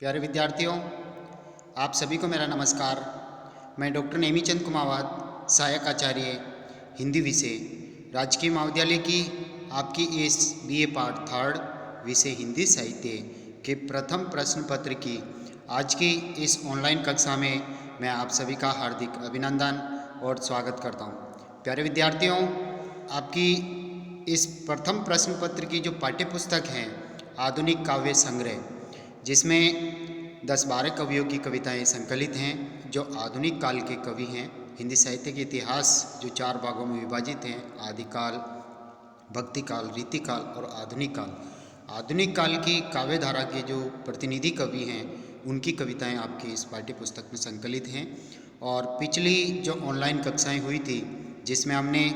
प्यारे विद्यार्थियों, आप सभी को मेरा नमस्कार। मैं डॉक्टर नेमीचंद कुमावत, सहायक आचार्य हिंदी विषय, राजकीय महाविद्यालय की आपकी इस बीए पार्ट थर्ड विषय हिंदी साहित्य के प्रथम प्रश्न पत्र की आज की इस ऑनलाइन कक्षा में मैं आप सभी का हार्दिक अभिनंदन और स्वागत करता हूँ। प्यारे विद्यार्थियों, आपकी इस प्रथम प्रश्न पत्र की जो पाठ्य पुस्तक है आधुनिक काव्य संग्रह, जिसमें 10-12 कवियों की कविताएं संकलित हैं जो आधुनिक काल के कवि हैं। हिंदी साहित्य के इतिहास जो 4 भागों में विभाजित हैं, आदिकाल, भक्तिकाल, रीतिकाल और आधुनिक काल। आधुनिक काल की काव्य धारा के जो प्रतिनिधि कवि हैं उनकी कविताएं आपकी इस पाठ्य पुस्तक में संकलित हैं। और पिछली जो ऑनलाइन कक्षाएं हुई थी जिसमें हमने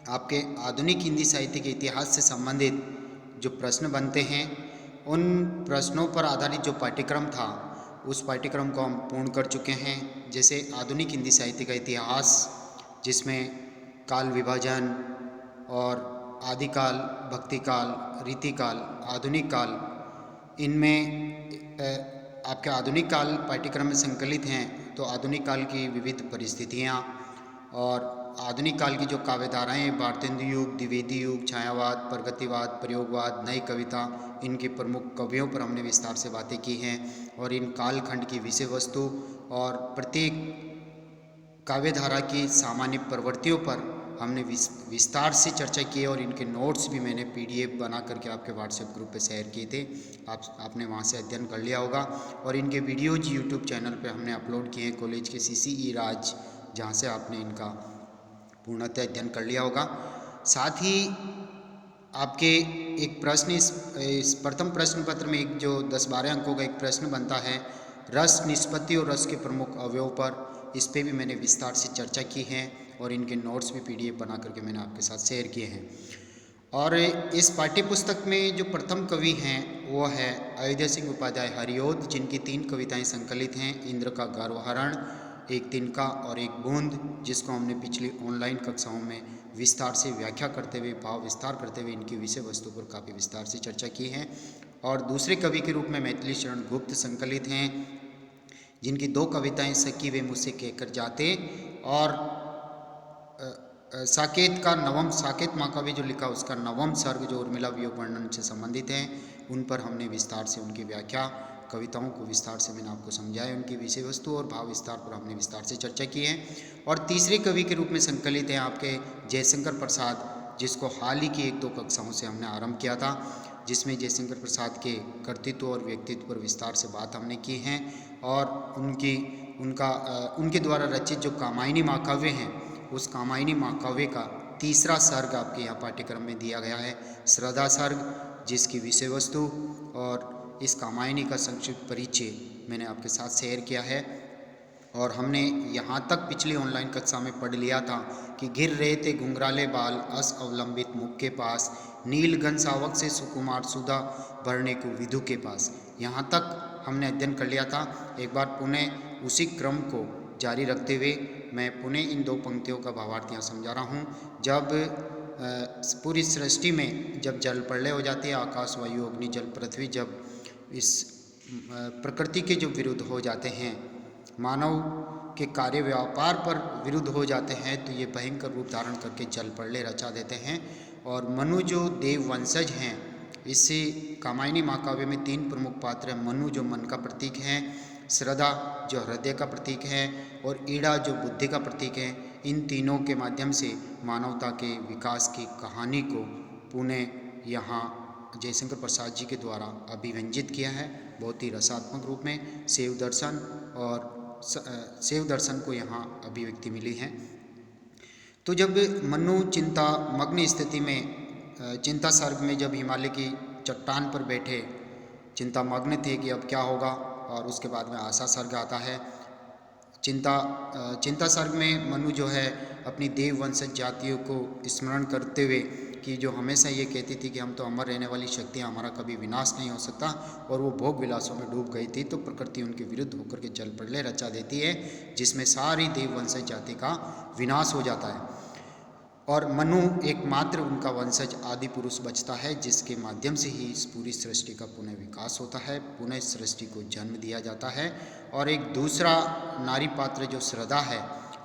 आपके आधुनिक हिंदी साहित्य के इतिहास से संबंधित जो प्रश्न बनते हैं उन प्रश्नों पर आधारित जो पाठ्यक्रम था उस पाठ्यक्रम को हम पूर्ण कर चुके हैं। जैसे आधुनिक हिंदी साहित्य का इतिहास, जिसमें काल विभाजन और आदिकाल, भक्तिकाल, रीतिकाल, आधुनिक काल, इनमें आपके आधुनिक काल पाठ्यक्रम में संकलित हैं। तो आधुनिक काल की विविध परिस्थितियाँ और आधुनिक काल की जो काव्यधाराएँ, भारतेंदु युग, द्विवेदी युग, छायावाद, प्रगतिवाद, प्रयोगवाद, नई कविता, इनके प्रमुख कवियों पर हमने विस्तार से बातें की हैं। और इन कालखंड की विषय वस्तु और प्रत्येक काव्यधारा की सामान्य प्रवृत्तियों पर हमने विस्तार से चर्चा की है। और इनके नोट्स भी मैंने PDF बना करके आपके व्हाट्सएप ग्रुप पे शेयर किए थे। आपने वहाँ से अध्ययन कर लिया होगा। और इनके वीडियोज यूट्यूब चैनल पे हमने अपलोड किए हैं, कॉलेज के CCE राज, जहाँ से आपने इनका पूर्णतः अध्ययन कर लिया होगा। साथ ही आपके एक प्रश्न इस प्रथम प्रश्न पत्र में एक जो 10-12 अंकों का एक प्रश्न बनता है रस निष्पत्ति और रस के प्रमुख अवयव पर, इस पे भी मैंने विस्तार से चर्चा की है और इनके नोट्स भी PDF बना करके मैंने आपके साथ शेयर किए हैं। और इस पाठ्य पुस्तक में जो प्रथम कवि हैं वो है अयोध्या सिंह उपाध्याय हरिओद, जिनकी 3 कविताएं संकलित हैं, इंद्र का गर्वहरण, एक तिनका और एक बूंद, जिसको हमने पिछली ऑनलाइन कक्षाओं में विस्तार से व्याख्या करते हुए, भाव विस्तार करते हुए इनकी विषय वस्तु पर काफ़ी विस्तार से चर्चा की है। और दूसरे कवि के रूप में मैथिली शरण गुप्त संकलित हैं, जिनकी 2 कविताएं सखी वे मुझसे कहकर जाते और साकेत का नवम, साकेत महाकाव्य जो लिखा उसका नवम सर्ग जो उर्मिला वियोग वर्णन से संबंधित हैं, उन पर हमने विस्तार से उनकी व्याख्या, कविताओं को विस्तार से मैंने आपको समझाया, उनकी विषय वस्तु और भाव विस्तार पर हमने विस्तार से चर्चा की है। और तीसरे कवि के रूप में संकलित हैं आपके जयशंकर प्रसाद, जिसको हाल ही की 1-2 कक्षाओं से हमने आरंभ किया था, जिसमें जयशंकर प्रसाद के कर्तृत्व और व्यक्तित्व पर विस्तार से बात हमने की है। और उनके द्वारा रचित जो कामायनी महाकाव्य हैं, उस कामायनी महाकाव्य का तीसरा सर्ग आपके यहाँ पाठ्यक्रम में दिया गया है, श्रद्धा सर्ग, जिसकी विषय वस्तु और इस कामायनी का संक्षिप्त परिचय मैंने आपके साथ शेयर किया है। और हमने यहाँ तक पिछली ऑनलाइन कक्षा में पढ़ लिया था कि घिर रहे थे घुंघराले बाल अस अवलंबित मुख के पास, नील घन सावक से सुकुमार सुधा भरने को विधु के पास। यहाँ तक हमने अध्ययन कर लिया था। एक बार पुनः उसी क्रम को जारी रखते हुए मैं पुनः इन 2 पंक्तियों का भावार्थ यहाँ समझा रहा हूँ। जब पूरी सृष्टि में जब जल प्रलय हो जाती है, आकाश, वायु, अग्नि, जल, पृथ्वी जब इस प्रकृति के जो विरुद्ध हो जाते हैं, मानव के कार्य व्यापार पर विरुद्ध हो जाते हैं, तो ये भयंकर रूप धारण करके जल प्रलय रचा देते हैं। और मनु जो देव वंशज हैं, इससे कामायनी महाकाव्य में 3 प्रमुख पात्र हैं। मनु जो मन का प्रतीक है, श्रद्धा जो हृदय का प्रतीक है और ईड़ा जो बुद्धि का प्रतीक है। इन तीनों के माध्यम से मानवता के विकास की कहानी को पुनः यहाँ जयशंकर प्रसाद जी के द्वारा अभिव्यंजित किया है, बहुत ही रसात्मक रूप में। शैव दर्शन और शैव दर्शन को यहाँ अभिव्यक्ति मिली है। तो जब मनु चिंता मग्न स्थिति में, चिंता सर्ग में जब हिमालय की चट्टान पर बैठे चिंता मग्न थे कि अब क्या होगा, और उसके बाद में आशा सर्ग आता है। चिंता सर्ग में मनु जो है अपनी देव वंशज जातियों को स्मरण करते हुए कि जो हमेशा ये कहती थी कि हम तो अमर रहने वाली शक्तियाँ, हमारा कभी विनाश नहीं हो सकता, और वो भोग विलासों में डूब गई थी, तो प्रकृति उनके विरुद्ध होकर के जल प्रलय रचा देती है, जिसमें सारी देव वंशज जाति का विनाश हो जाता है। और मनु एकमात्र उनका वंशज आदि पुरुष बचता है, जिसके माध्यम से ही इस पूरी सृष्टि का पुनः विकास होता है, पुनः सृष्टि को जन्म दिया जाता है। और एक दूसरा नारी पात्र जो श्रद्धा है,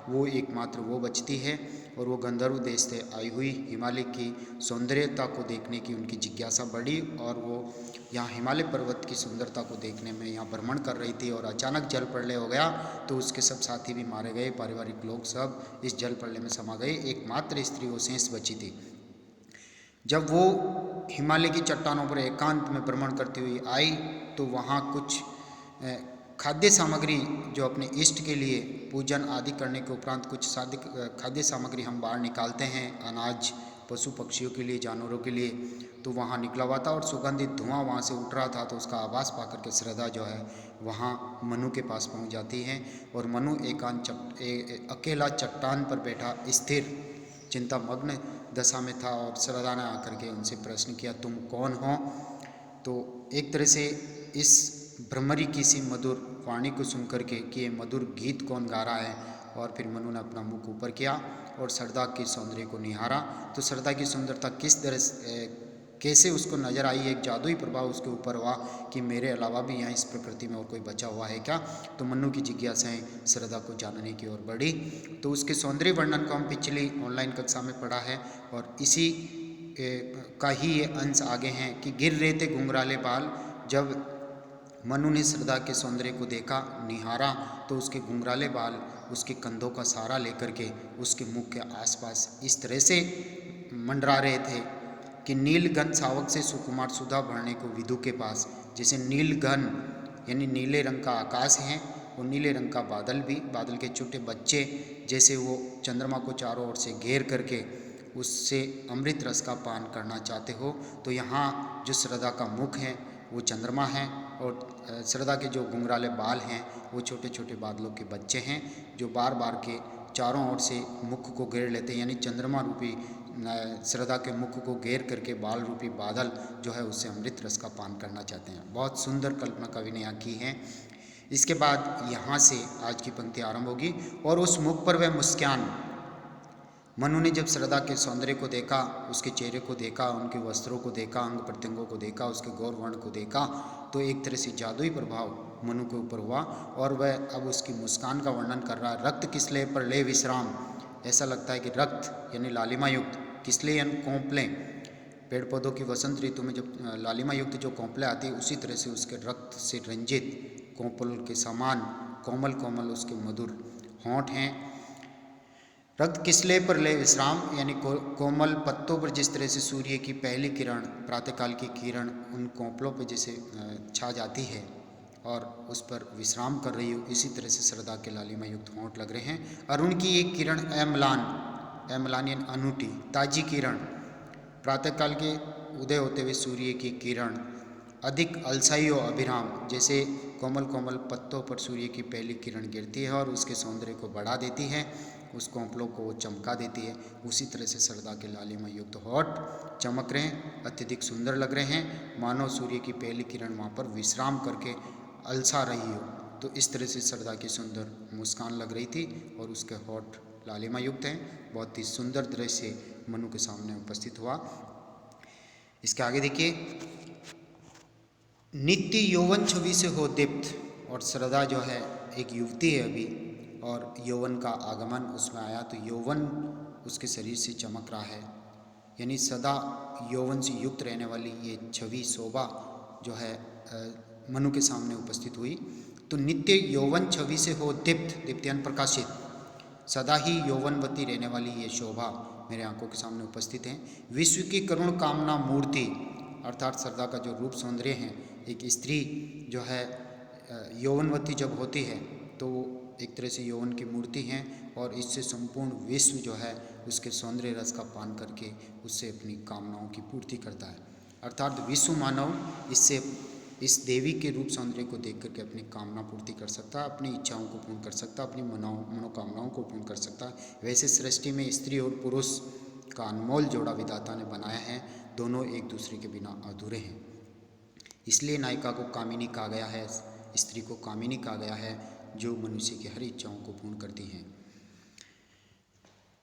वो एकमात्र वो बचती है, और वो गंधर्व देश से आई हुई हिमालय की सौंदर्यता को देखने की उनकी जिज्ञासा बढ़ी, और वो यहाँ हिमालय पर्वत की सुंदरता को देखने में यहाँ भ्रमण कर रही थी, और अचानक जल प्रलय हो गया, तो उसके सब साथी भी मारे गए, पारिवारिक लोग सब इस जल प्रलय में समा गए, एकमात्र स्त्री वो शेष बची थी। जब वो हिमालय की चट्टानों पर एकांत में भ्रमण करती हुई आई, तो वहाँ कुछ खाद्य सामग्री जो अपने इष्ट के लिए पूजन आदि करने के उपरांत कुछ खाद्य सामग्री हम बाहर निकालते हैं, अनाज पशु पक्षियों के लिए, जानवरों के लिए, तो वहाँ निकला हुआ था और सुगंधित धुआं वहाँ से उठ रहा था। तो उसका आभास पाकर के श्रद्धा जो है वहाँ मनु के पास पहुँच जाती है, और मनु अकेला चट्टान पर बैठा स्थिर चिंतामग्न दशा में था, और श्रद्धा ने आकर के उनसे प्रश्न किया, तुम कौन हो? तो एक तरह से इस भ्रमरी की सी मधुर वाणी को सुन करके कि ये मधुर गीत कौन गा रहा है, और फिर मनु ने अपना मुख ऊपर किया और श्रद्धा की सौंदर्य को निहारा। तो श्रद्धा की सुंदरता किस तरह कैसे उसको नजर आई, एक जादुई प्रभाव उसके ऊपर हुआ कि मेरे अलावा भी यहाँ इस प्रकृति में और कोई बचा हुआ है क्या? तो मनु की जिज्ञासाएं श्रद्धा को जानने की ओर बढ़ी। तो उसके सौंदर्य वर्णन को हम पिछली ऑनलाइन कक्षा में पढ़ा है, और इसी का ही ये अंश आगे हैं कि गिर रहे थे घुंघराले बाल। जब मनु ने श्रद्धा के सौंदर्य को देखा, निहारा, तो उसके घुंघराले बाल उसके कंधों का सहारा लेकर के उसके मुख के आसपास इस तरह से मंडरा रहे थे कि नीलघन सावक से सुकुमार सुधा भरने को विदु के पास। जैसे नीलघन यानी नीले रंग का आकाश है, और नीले रंग का बादल भी, बादल के छोटे बच्चे जैसे वो चंद्रमा को चारों ओर से घेर करके उससे अमृत रस का पान करना चाहते हो, तो यहाँ जो श्रद्धा का मुख है वो चंद्रमा है, और श्रद्धा के जो घुंघराले बाल हैं वो छोटे छोटे बादलों के बच्चे हैं, जो बार बार के चारों ओर से मुख को घेर लेते हैं, यानी चंद्रमा रूपी श्रद्धा के मुख को घेर करके बाल रूपी बादल जो है उससे अमृत रस का पान करना चाहते हैं। बहुत सुंदर कल्पना कवि ने यहाँ की है। इसके बाद यहाँ से आज की पंक्ति आरंभ होगी, और उस मुख पर वह मुस्कान। मनु ने जब श्रद्धा के सौंदर्य को देखा, उसके चेहरे को देखा, उनके वस्त्रों को देखा, अंग प्रत्यंगों को देखा, उसके गौर वर्ण को देखा, तो एक तरह से जादुई प्रभाव मनु के ऊपर हुआ, और वह अब उसकी मुस्कान का वर्णन कर रहा है। रक्त किसले पर ले विश्राम, ऐसा लगता है कि रक्त यानी लालिमा युक्त, किसले यानी कोंपलें, पेड़ पौधों की वसंत ऋतु में जब लालिमा युक्त जो कोंपलें आती है, उसी तरह से उसके रक्त से रंजित कोंपल के समान कोमल कोमल उसके मधुर होंठ हैं। रक्त किसले पर ले विश्राम यानी कोमल पत्तों पर जिस तरह से सूर्य की पहली किरण, प्रातःकाल की किरण उन कोंपलों पर जैसे छा जाती है और उस पर विश्राम कर रही हो, इसी तरह से श्रद्धा के लालिमा युक्त होंठ लग रहे हैं। और उनकी एक किरण अम्लान यानी अनूठी ताजी किरण, प्रातःकाल के उदय होते हुए सूर्य की किरण अधिक अलसाई और अभिराम, जैसे कोमल कोमल पत्तों पर सूर्य की पहली किरण गिरती है और उसके सौंदर्य को बढ़ा देती है, उस कोंपलों को वो चमका देती है, उसी तरह से श्रद्धा के लालिमा युक्त होठ चमक रहे हैं, अत्यधिक सुंदर लग रहे हैं, मानो सूर्य की पहली किरण वहाँ पर विश्राम करके अलसा रही हो। तो इस तरह से श्रद्धा की सुंदर मुस्कान लग रही थी और उसके होठ लालिमा युक्त हैं। बहुत ही सुंदर दृश्य मनु के सामने उपस्थित हुआ। इसके आगे देखिए, नित्य यौवन छवि से हो दीप्त, और श्रद्धा जो है एक युवती है अभी, और यौवन का आगमन उसमें आया तो यौवन उसके शरीर से चमक रहा है, यानी सदा यौवन से युक्त रहने वाली ये छवि शोभा जो है मनु के सामने उपस्थित हुई। तो नित्य यौवन छवि से हो दीप्त, दीप्तियान प्रकाशित, सदा ही यौवनवती रहने वाली ये शोभा मेरे आंखों के सामने उपस्थित है। विश्व की करुण कामना मूर्ति, अर्थात श्रद्धा का जो रूप सौंदर्य है, एक स्त्री जो है यौवनवती जब होती है तो वो एक तरह से यौवन की मूर्ति हैं, और इससे संपूर्ण विश्व जो है उसके सौंदर्य रस का पान करके उससे अपनी कामनाओं की पूर्ति करता है। अर्थात विश्व मानव इससे, इस देवी के रूप सौंदर्य को देख करके अपनी कामना पूर्ति कर सकता है, अपनी इच्छाओं को पूर्ण कर सकता है, अपनी मनोकामनाओं को पूर्ण कर सकता है। वैसे सृष्टि में स्त्री और पुरुष का अनमोल जोड़ा विधाता ने बनाया है, दोनों एक दूसरे के बिना अधूरे हैं। इसलिए नायिका को कामिनी कहा गया है, स्त्री को कामिनी कहा गया है, जो मनुष्य की हर इच्छाओं को पूर्ण करती हैं।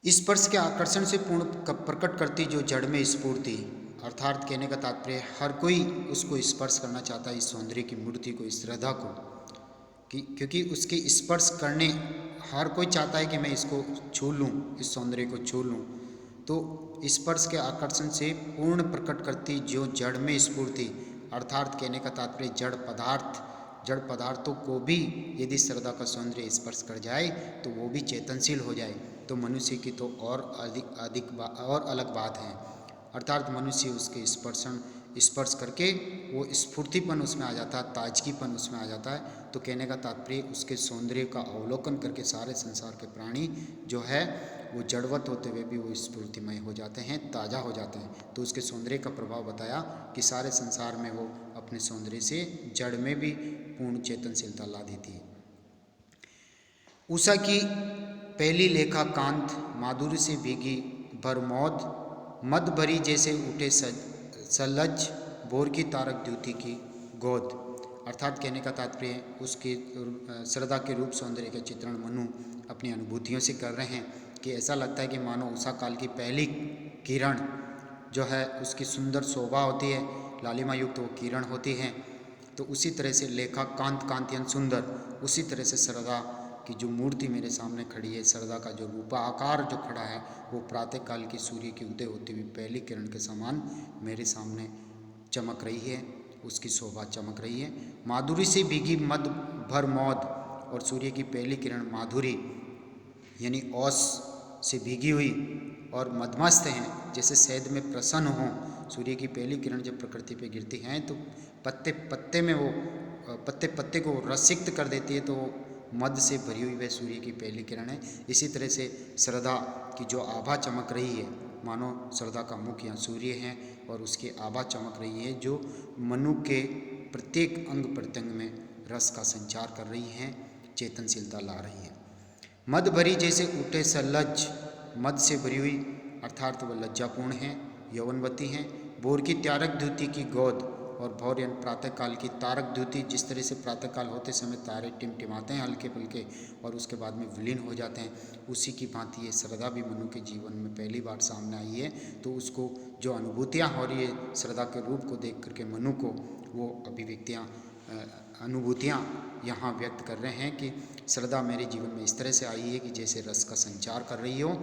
स्पर्श के आकर्षण से पूर्ण प्रकट करती जो जड़ में स्फूर्ति, अर्थात कहने का तात्पर्य हर कोई उसको स्पर्श करना चाहता है, इस सौंदर्य की मूर्ति को, इस श्रद्धा को, क्योंकि उसके स्पर्श करने हर कोई चाहता है कि मैं इसको छू लूँ, इस सौंदर्य को छू लूँ। तो स्पर्श के आकर्षण से पूर्ण प्रकट करती जो जड़ में स्फूर्ति, अर्थात कहने का तात्पर्य जड़ पदार्थों को भी यदि श्रद्धा का सौंदर्य स्पर्श कर जाए तो वो भी चेतनशील हो जाए, तो मनुष्य की तो और अलग बात है। अर्थात मनुष्य उसके स्पर्श करके वो स्फूर्तिपन उसमें आ जाता है, ताजगीपन उसमें आ जाता है। तो कहने का तात्पर्य उसके सौंदर्य का अवलोकन करके सारे संसार के प्राणी जो है वो जड़वत होते हुए भी वो स्फूर्तिमय हो जाते हैं, ताज़ा हो जाते हैं। तो उसके सौंदर्य का प्रभाव बताया कि सारे संसार में वो अपने सौंदर्य से जड़ में भी पूर्ण चेतनशीलता ला देती है। उषा की पहली लेखा कांत माधुर्य से भीगी भरमौद मद भरी जैसे उठे सलज भोर की तारक द्युति की गोद, अर्थात कहने का तात्पर्य उसके श्रद्धा के रूप सौंदर्य का चित्रण मनु अपनी अनुभूतियों से कर रहे हैं कि ऐसा लगता है कि मानो उषा काल की पहली किरण जो है उसकी सुंदर शोभा होती है, लालिमा युक्त वो किरण होती है। तो उसी तरह से लेखा कांतियन सुंदर, उसी तरह से श्रद्धा की जो मूर्ति मेरे सामने खड़ी है, श्रद्धा का जो रूपाकार जो खड़ा है, वो प्रातः काल की सूर्य की उदय होती हुई पहली किरण के समान मेरे सामने चमक रही है, उसकी शोभा चमक रही है। माधुरी से भीगी मद भर मौद, और सूर्य की पहली किरण माधुरी यानी औस से भीगी हुई और मदमस्त हैं, जैसे शहद में प्रसन्न हों। सूर्य की पहली किरण जब प्रकृति पे गिरती हैं तो पत्ते पत्ते को रसिक्त कर देती है, तो वो मद से भरी हुई वह सूर्य की पहली किरण है। इसी तरह से श्रद्धा की जो आभा चमक रही है, मानो श्रद्धा का मुख यहाँ सूर्य है और उसकी आभा चमक रही है जो मनु के प्रत्येक अंग प्रत्यंग में रस का संचार कर रही है, चेतनशीलता ला रही है। मद भरी जैसे उठे सलज, मद से भरी हुई अर्थात वह लज्जापूर्ण है, यौवनवती हैं। भोर की तारक द्युति की गोद, और भोर यानी प्रातःकाल की तारक द्युति, जिस तरह से प्रातःकाल होते समय तारे टिमटिमाते हैं हल्के फुल्के और उसके बाद में विलीन हो जाते हैं, उसी की भांति ये श्रद्धा भी मनु के जीवन में पहली बार सामने आई है। तो उसको जो अनुभूतियाँ हो रही है श्रद्धा के रूप को देख करके मनु को, वो अभिव्यक्तियाँ अनुभूतियाँ यहाँ व्यक्त कर रहे हैं कि श्रद्धा मेरे जीवन में इस तरह से आई है कि जैसे रस का संचार कर रही हो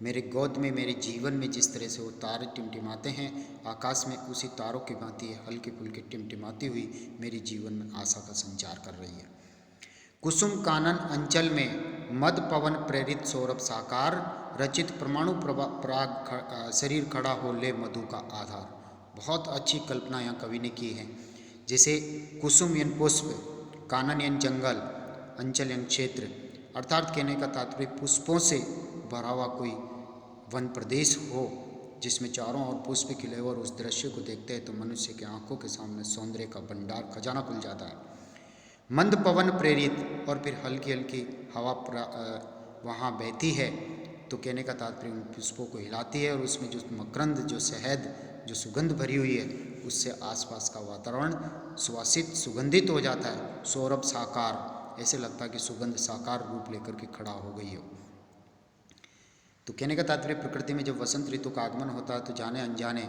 मेरे गोद में, मेरे जीवन में। जिस तरह से वो तारे टिमटिमाते हैं आकाश में, उसी तारों की भांति हल्के फुल्के टिमटिमाती हुई मेरे जीवन में आशा का संचार कर रही है। कुसुम कानन अंचल में मद पवन प्रेरित सौरभ साकार, रचित परमाणु प्राग शरीर खड़ा हो ले मधु का आधार। बहुत अच्छी कल्पना यहाँ कवि ने की है। जैसे कुसुम यानी पुष्प, कानन यानी जंगल, अंचल यानी क्षेत्र, अर्थात कहने का तात्पर्य पुष्पों से भरा हुआ कोई वन प्रदेश हो जिसमें चारों ओर पुष्प खिले और उस दृश्य को देखते हैं तो मनुष्य की आंखों के सामने सौंदर्य का भंडार खजाना खुल जाता है। मंद पवन प्रेरित, और फिर हल्की हल्की हवा वहाँ बहती है, तो कहने का तात्पर्य उन पुष्पों को हिलाती है और उसमें जो मकरंद, जो शहद, जो सुगंध भरी हुई है, उससे आसपास का वातावरण सुवासित सुगंधित हो जाता है। सौरभ साकार, ऐसे लगता है कि सुगंध साकार रूप लेकर के खड़ा हो गई हो। तो कहने का तात्पर्य प्रकृति में जब वसंत ऋतु का आगमन होता है तो जाने अनजाने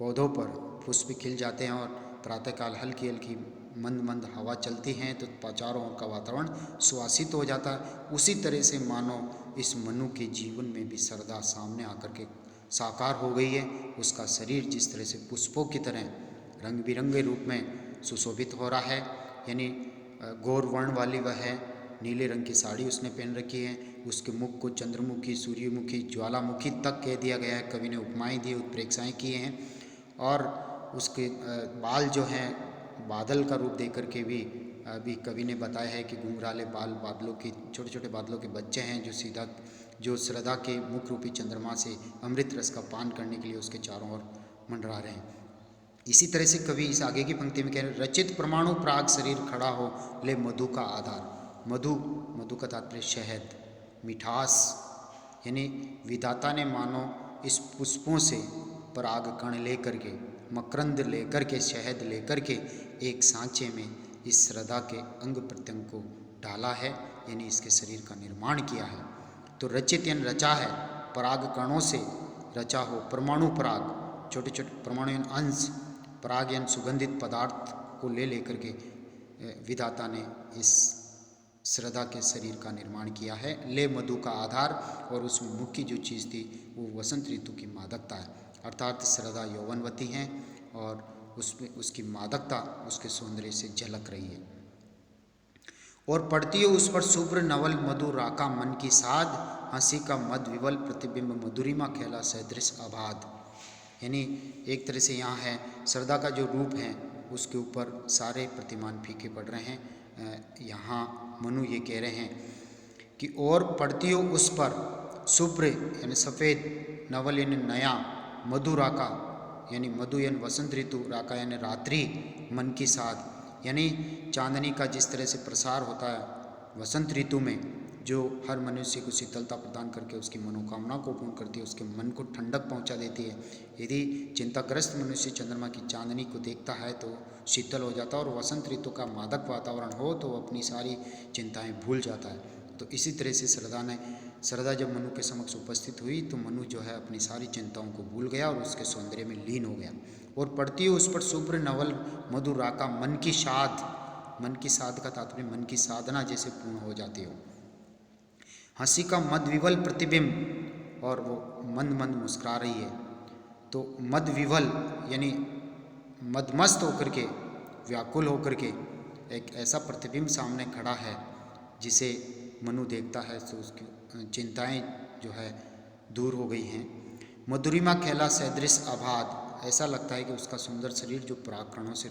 पौधों पर पुष्प खिल जाते हैं और प्रातःकाल हल्की हल्की मंद मंद हवा चलती हैं तो चारों ओर का वातावरण सुवासित हो जाता है। उसी तरह से मानो इस मनु के जीवन में भी श्रद्धा सामने आकर के साकार हो गई है। उसका शरीर जिस तरह से पुष्पों की तरह रंग बिरंगे रूप में सुशोभित हो रहा है, यानी गौर वर्ण वाली वह है, नीले रंग की साड़ी उसने पहन रखी है। उसके मुख को चंद्रमुखी, सूर्यमुखी, ज्वालामुखी तक कह दिया गया है। कवि ने उपमाएं दी, उत्प्रेक्षाएँ किए हैं। और उसके बाल जो हैं बादल का रूप दे करके भी अभी कवि ने बताया है कि घुंघराले बाल बादलों के, छोटे छोटे बादलों के बच्चे हैं जो श्रद्धा के मुख रूपी चंद्रमा से अमृत रस का पान करने के लिए उसके चारों ओर मंडरा रहे हैं। इसी तरह से कवि इस आगे की पंक्ति में कह रहे, रचित परमाणु प्राग शरीर खड़ा हो ले मधु का आधार। मधु का तात्पर्य शहद, मिठास, यानी विधाता ने मानो इस पुष्पों से पराग कण लेकर के, मकरंद लेकर के, शहद लेकर के एक सांचे में इस श्रद्धा के अंग प्रत्यंग को डाला है, यानी इसके शरीर का निर्माण किया है। तो रचित यानी रचा है, पराग कणों से रचा हो, परमाणु पराग, छोटे छोटे परमाणु यानी अंश, पराग यानी सुगंधित पदार्थ को ले लेकर के विधाता ने इस श्रद्धा के शरीर का निर्माण किया है। ले मधु का आधार, और उसमें मुख्य जो चीज़ थी वो वसंत ऋतु की मादकता है, अर्थात श्रद्धा यौवनवती है और उसमें उसकी मादकता उसके सौंदर्य से झलक रही है। और पड़ती है उस पर शुभ्र नवल मधु राका मन की साध, हंसी का मद विवल प्रतिबिंब मधुरिमा खेला सदृश आबाद। यानी एक तरह से यहाँ है श्रद्धा का जो रूप है उसके ऊपर सारे प्रतिमान फीके पड़ रहे हैं। यहाँ मनु ये कह रहे हैं कि और पड़ती हो उस पर शुभ्र यानी सफ़ेद, नवल यानी नया, मधु राका यानी मधु यानी वसंत ऋतु, राका यानी रात्रि, मन की साध यानी चांदनी का जिस तरह से प्रसार होता है वसंत ऋतु में, जो हर मनुष्य को शीतलता प्रदान करके उसकी मनोकामना को पूर्ण करती है, उसके मन को ठंडक पहुंचा देती है। यदि चिंताग्रस्त मनुष्य चंद्रमा की चांदनी को देखता है तो शीतल हो जाता है, और वसंत ऋतु का मादक वातावरण हो तो वो अपनी सारी चिंताएं भूल जाता है। तो इसी तरह से श्रद्धा जब मनु के समक्ष उपस्थित हुई तो मनु जो है अपनी सारी चिंताओं को भूल गया और उसके सौंदर्य में लीन हो गया। और पड़ती है उस पर शुभ्र नवल मधु राका मन की साध, मन की साध का तात्पर्य मन की साधना जैसे पूर्ण हो जाती हो। हंसी का मद विवल प्रतिबिंब, और वो मंद मंद मुस्कुरा रही है। तो मद विवल यानी मदमस्त होकर के, व्याकुल होकर के एक ऐसा प्रतिबिंब सामने खड़ा है जिसे मनु देखता है तो उसकी चिंताएं जो है दूर हो गई हैं। मधुरिमा खेला सदृश आभाद, ऐसा लगता है कि उसका सुंदर शरीर जो पराकरणों से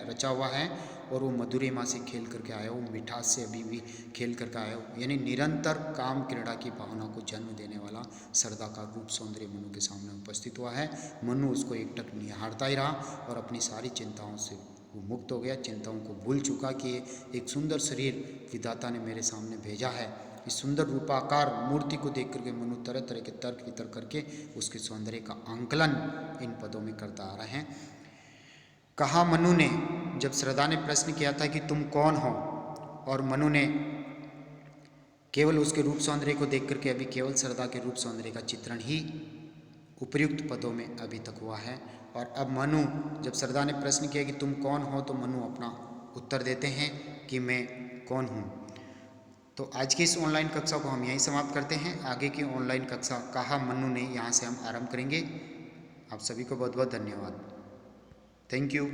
रचा हुआ है और वो मधुरिमा से खेल करके आया हो, मिठास से अभी भी खेल करके आया हो, यानी निरंतर काम क्रीड़ा की भावना को जन्म देने वाला श्रद्धा का रूप सौंदर्य मनु के सामने उपस्थित हुआ है। मनु उसको एकटक निहारता ही रहा और अपनी सारी चिंताओं से वो मुक्त हो गया, चिंताओं को भूल चुका कि एक सुंदर शरीर विधाता ने मेरे सामने भेजा है। इस सुंदर रूपाकार मूर्ति को देख करके मनु तरह तरह के तर्क वितर्क करके उसके सौंदर्य का आंकलन इन पदों में करता आ रहे हैं। कहा मनु ने, जब श्रद्धा ने प्रश्न किया था कि तुम कौन हो, और मनु ने केवल उसके रूप सौंदर्य को देख करके अभी केवल श्रद्धा के रूप सौंदर्य का चित्रण ही उपर्युक्त पदों में अभी तक हुआ है। और अब मनु, जब श्रद्धा ने प्रश्न किया कि तुम कौन हो, तो मनु अपना उत्तर देते हैं कि मैं कौन हूँ। तो आज की इस ऑनलाइन कक्षा को हम यहीं समाप्त करते हैं। आगे की ऑनलाइन कक्षा कहा मनु ने यहाँ से हम आरंभ करेंगे। आप सभी को बहुत बहुत धन्यवाद। Thank you.